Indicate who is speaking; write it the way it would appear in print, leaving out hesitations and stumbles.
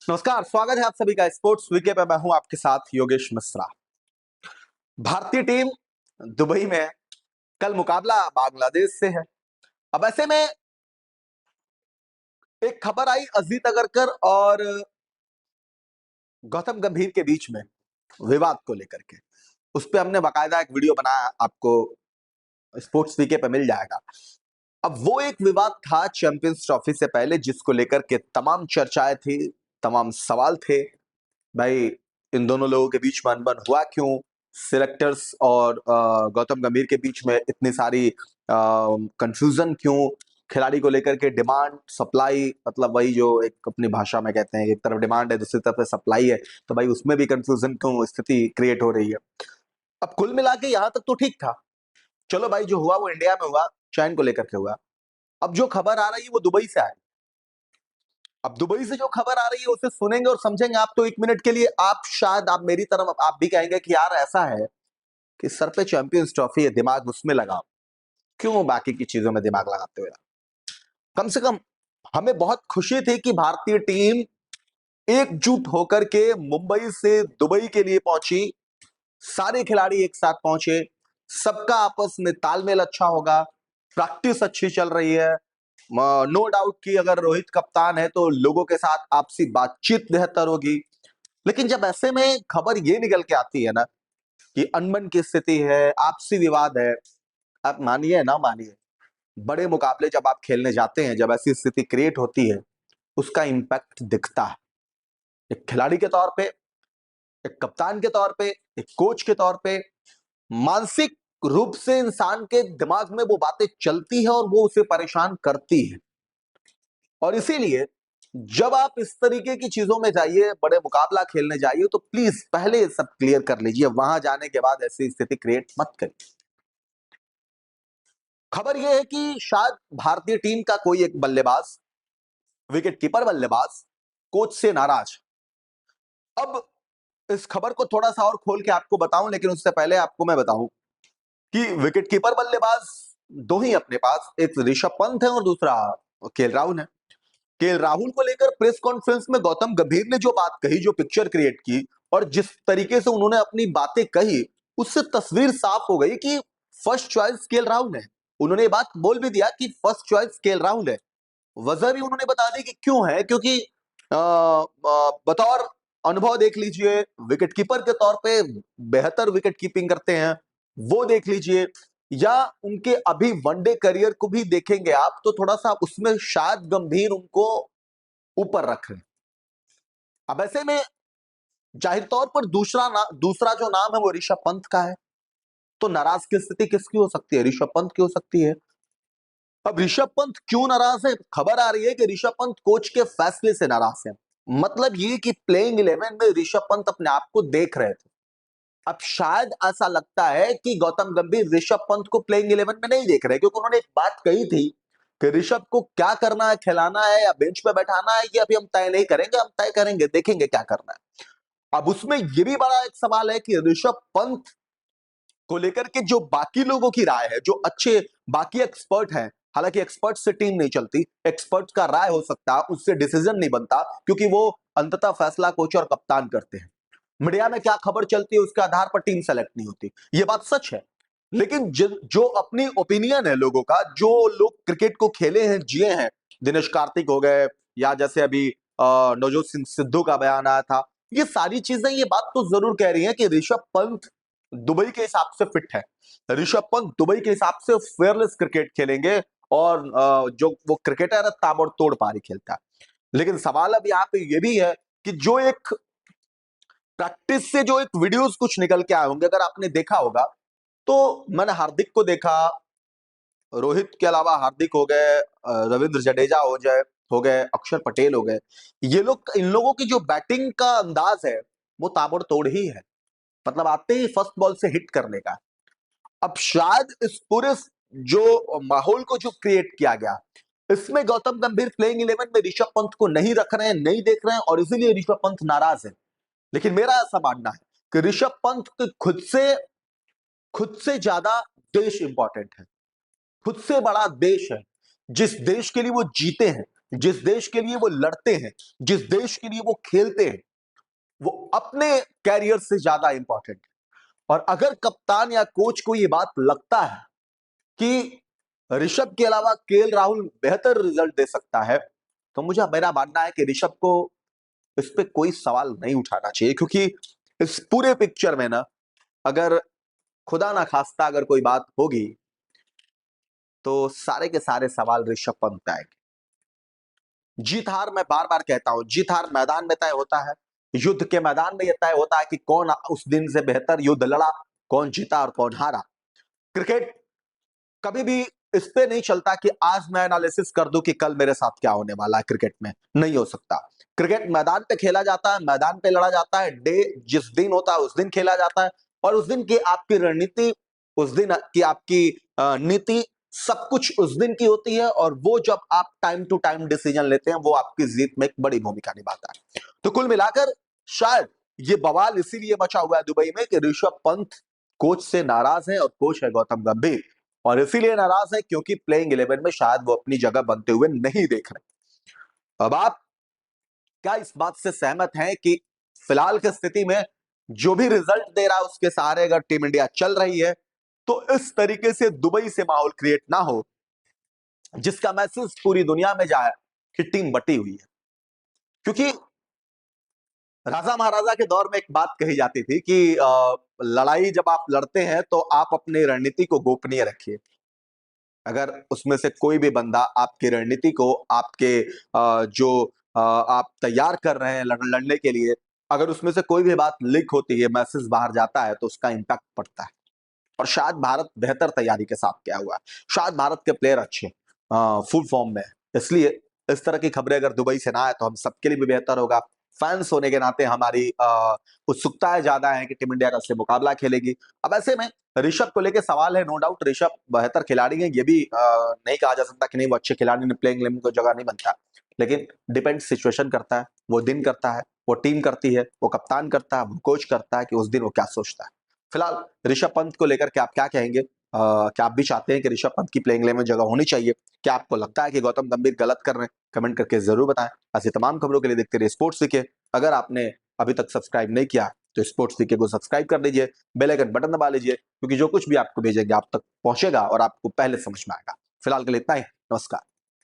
Speaker 1: नमस्कार, स्वागत है आप सभी का स्पोर्ट्स वीके पे। मैं हूं आपके साथ योगेश मिश्रा। भारतीय टीम दुबई में कल मुकाबला बांग्लादेश से है। अब ऐसे में एक खबर आई अजीत अगरकर और गौतम गंभीर के बीच में विवाद को लेकर के। उस पे हमने बाकायदा एक वीडियो बनाया, आपको स्पोर्ट्स वीके पे मिल जाएगा। अब वो एक विवाद था चैंपियंस ट्रॉफी से पहले, जिसको लेकर के तमाम चर्चाएं थी, तमाम सवाल थे। भाई, इन दोनों लोगों के बीच में अनबन हुआ क्यों? सिलेक्टर्स और गौतम गंभीर के बीच में इतनी सारी कंफ्यूजन क्यों? खिलाड़ी को लेकर के डिमांड सप्लाई, मतलब वही जो एक अपनी भाषा में कहते हैं, एक तरफ डिमांड है, दूसरी तरफ सप्लाई है, तो भाई उसमें भी कंफ्यूजन क्यों स्थिति क्रिएट हो रही है? अब कुल मिला के यहाँ तक तो ठीक था। चलो भाई, जो हुआ वो इंडिया में हुआ, चयन को लेकर के हुआ। अब जो खबर आ रही है वो दुबई से आ रही है। अब दुबई से जो खबर आ रही है उसे सुनेंगे और समझेंगे आप तो एक मिनट के लिए आप शायद आप मेरी तरफ आप भी कहेंगे कि यार ऐसा है कि सर पे चैंपियंस ट्रॉफी है, दिमाग उसमें लगाओ, क्यों बाकी की चीजों में दिमाग लगाते हुए? कम से कम हमें बहुत खुशी थी कि भारतीय टीम एकजुट होकर के मुंबई से दुबई के लिए पहुंची। सारे खिलाड़ी एक साथ पहुंचे, सबका आपस में तालमेल अच्छा होगा, प्रैक्टिस अच्छी चल रही है। नो डाउट कि अगर रोहित कप्तान है तो लोगों के साथ आपसी बातचीत बेहतर होगी। लेकिन जब ऐसे में खबर ये निकल के आती है ना कि अनबन की स्थिति है, आपसी विवाद है, आप मानिए ना मानिए, बड़े मुकाबले जब आप खेलने जाते हैं, जब ऐसी स्थिति क्रिएट होती है, उसका इंपैक्ट दिखता है। एक खिलाड़ी के तौर पे, एक कप्तान के तौर पे, एक कोच के तौर पे, मानसिक रूप से इंसान के दिमाग में वो बातें चलती है और वो उसे परेशान करती है। और इसीलिए जब आप इस तरीके की चीजों में जाइए, बड़े मुकाबला खेलने जाइए, तो प्लीज पहले सब क्लियर कर लीजिए, वहां जाने के बाद ऐसी स्थिति क्रिएट मत करिए। खबर यह है कि शायद भारतीय टीम का कोई एक बल्लेबाज, विकेटकीपर बल्लेबाज, कोच से नाराज। अब इस खबर को थोड़ा सा और खोल के आपको बताऊं, लेकिन उससे पहले आपको मैं बताऊं कि विकेटकीपर बल्लेबाज दो ही अपने पास, एक ऋषभ पंत है और दूसरा केएल राहुल है। केएल राहुल को लेकर प्रेस कॉन्फ्रेंस में गौतम गंभीर ने जो बात कही, जो पिक्चर क्रिएट की और जिस तरीके से उन्होंने अपनी बातें कही, उससे तस्वीर साफ हो गई कि फर्स्ट चॉइस केएल राहुल है। उन्होंने ये बात बोल भी दिया कि फर्स्ट चॉइस केएल राहुल है। वजह भी उन्होंने बता दी कि क्यों है, क्योंकि बतौर अनुभव देख लीजिए, विकेटकीपर के तौर पे बेहतर विकेट कीपिंग करते हैं, वो देख लीजिए, या उनके अभी वनडे करियर को भी देखेंगे आप तो थोड़ा सा उसमें शायद गंभीर उनको ऊपर रख रहे हैं। अब ऐसे में जाहिर तौर पर दूसरा जो नाम है वो ऋषभ पंत का है। तो नाराज की स्थिति किसकी हो सकती है? ऋषभ पंत की हो सकती है। अब ऋषभ पंत क्यों नाराज है? खबर आ रही है कि ऋषभ पंत कोच के फैसले से नाराज है। मतलब ये कि प्लेइंग 11 में ऋषभ पंत अपने आप को देख रहे थे। अब शायद ऐसा लगता है कि गौतम गंभीर ऋषभ पंत को प्लेइंग 11 में नहीं देख रहे, क्योंकि उन्होंने एक बात कही थी कि ऋषभ को क्या करना है, खिलाना है या बेंच पे बैठाना है, ये अभी हम तय नहीं करेंगे, हम तय करेंगे, देखेंगे क्या करना है। अब उसमें ये भी बड़ा एक सवाल है कि ऋषभ पंत को लेकर के जो बाकी लोगों की राय है, जो अच्छे बाकी एक्सपर्ट हैं, हालांकि एक्सपर्ट से टीम नहीं चलती, एक्सपर्ट का राय हो सकता है, उससे डिसीजन नहीं बनता, क्योंकि वो अंततः फैसला कोच और कप्तान करते हैं। मीडिया में क्या खबर चलती है उसके आधार पर टीम सेलेक्ट नहीं होती, ये बात सच है। लेकिन जो अपनी ओपिनियन है लोगों का, जो लोग क्रिकेट को खेले हैं, जिए हैं, दिनेश कार्तिक हो गए, या जैसे अभी नवजोत सिंह सिद्धू का बयान आया था, ये सारी चीजें ये बात तो जरूर कह रही हैं कि ऋषभ पंत दुबई के हिसाब से फिट है। ऋषभ पंत दुबई के हिसाब से फेयरलेस क्रिकेट खेलेंगे और जो वो क्रिकेटर है ताबड़तोड़ पारी खेलता है। लेकिन सवाल अब यहाँ पे ये भी है कि जो एक प्रैक्टिस से जो एक वीडियोस कुछ निकल के आए होंगे, अगर आपने देखा होगा, तो मैंने हार्दिक को देखा, रोहित के अलावा हार्दिक हो गए, रविंद्र जडेजा हो गए, अक्षर पटेल हो गए, ये लोग, इन लोगों की जो बैटिंग का अंदाज है वो ताबड़तोड़ ही है। मतलब आते ही फर्स्ट बॉल से हिट करने का। अब शायद इस पूरे जो माहौल को जो क्रिएट किया गया, इसमें गौतम गंभीर प्लेइंग 11 में ऋषभ पंत को नहीं रख रहे हैं, नहीं देख रहे हैं, और इसीलिए ऋषभ पंत नाराज है। लेकिन मेरा ऐसा मानना है कि ऋषभ पंत के खुद से ज्यादा देश इंपॉर्टेंट है, खुद से बड़ा देश है, जिस देश के लिए वो जीते हैं, जिस देश के लिए वो लड़ते हैं, जिस देश के लिए वो खेलते हैं, वो अपने कैरियर से ज्यादा इंपॉर्टेंट है। और अगर कप्तान या कोच को ये बात लगता है कि ऋषभ के अलावा केएल राहुल बेहतर रिजल्ट दे सकता है, तो मुझे मेरा मानना है कि ऋषभ को इस पे कोई सवाल नहीं उठाना चाहिए, क्योंकि इस पूरे पिक्चर में ना, अगर खुदा ना खास्ता अगर कोई बात होगी, तो सारे के सारे सवाल ऋषभ पंत पे आएंगे। जीत हार, मैं बार बार कहता हूं, जीत हार मैदान में तय होता है, युद्ध के मैदान में यह तय होता है कि कौन उस दिन से बेहतर युद्ध लड़ा, कौन जीता और कौन हारा। क्रिकेट कभी भी इस पे नहीं चलता कि आज मैं एनालिसिस कर दूं कि कल मेरे साथ क्या होने वाला है। क्रिकेट में नहीं हो सकता। क्रिकेट मैदान पे खेला जाता है, मैदान पे लड़ा जाता है, डे जिस दिन होता है उस दिन खेला जाता है, और उस दिन की आपकी रणनीति, उस दिन की आपकी नीति, सब कुछ उस दिन की होती है, और वो जब आप टाइम टू टाइम डिसीजन लेते हैं, वो आपकी जीत में एक बड़ी भूमिका निभाता है। तो कुल मिलाकर शायद ये बवाल इसीलिए मचा हुआ है दुबई में कि ऋषभ पंत कोच से नाराज है, और कोच है गौतम गंभीर, और इसीलिए नाराज है क्योंकि प्लेइंग 11 में शायद वो अपनी जगह बनते हुए नहीं देख रहे। अब आप क्या इस बात से सहमत हैं कि फिलहाल की स्थिति में जो भी रिजल्ट दे रहा है उसके सहारे अगर टीम इंडिया चल रही है, तो इस तरीके से दुबई से माहौल क्रिएट ना हो जिसका मैसेज पूरी दुनिया में जाए कि टीम बटी हुई है। क्योंकि राजा महाराजा के दौर में एक बात कही जाती थी कि लड़ाई जब आप लड़ते हैं तो आप अपनी रणनीति को गोपनीय रखिए। अगर उसमें से कोई भी बंदा आपकी रणनीति को, आपके जो आप तैयार कर रहे हैं लड़ने के लिए, अगर उसमें से कोई भी बात लीक होती है, मैसेज बाहर जाता है, तो उसका इंपैक्ट पड़ता है। और शायद भारत बेहतर तैयारी के साथ गया हुआ है, शायद भारत के प्लेयर अच्छे फुल फॉर्म में है, इसलिए इस तरह की खबरें अगर दुबई से ना आए तो हम सबके लिए भी बेहतर होगा। फैंस होने के नाते हमारी उत्सुकताएं ज्यादा है कि टीम इंडिया का से मुकाबला खेलेगी। अब ऐसे में ऋषभ को लेकर सवाल है, नो डाउट ऋषभ बेहतर खिलाड़ी है, ये भी नहीं कहा जा सकता कि नहीं वो अच्छे खिलाड़ी ने, प्लेइंग 11 को जगह नहीं बनता, लेकिन डिपेंड सिचुएशन करता है, वो दिन करता है, वो टीम करती है, वो कप्तान करता है, वो कोच करता है कि उस दिन वो क्या सोचता है। फिलहाल ऋषभ पंत को लेकर के आप क्या कहेंगे? क्या आप भी चाहते हैं कि ऋषभ पंत की प्लेइंग 11 में जगह होनी चाहिए? क्या आपको लगता है कि गौतम गंभीर गलत कर रहे हैं? कमेंट करके जरूर बताएं। ऐसी तमाम खबरों के लिए देखते रहिए स्पोर्ट्स वीके। अगर आपने अभी तक सब्सक्राइब नहीं किया तो स्पोर्ट्स वीके को सब्सक्राइब कर लीजिए, बेल आइकन बटन दबा लीजिए, क्योंकि जो कुछ भी आपको भेजेंगे आप तक पहुंचेगा और आपको पहले समझ में आएगा। फिलहाल के लिए इतना ही। नमस्कार।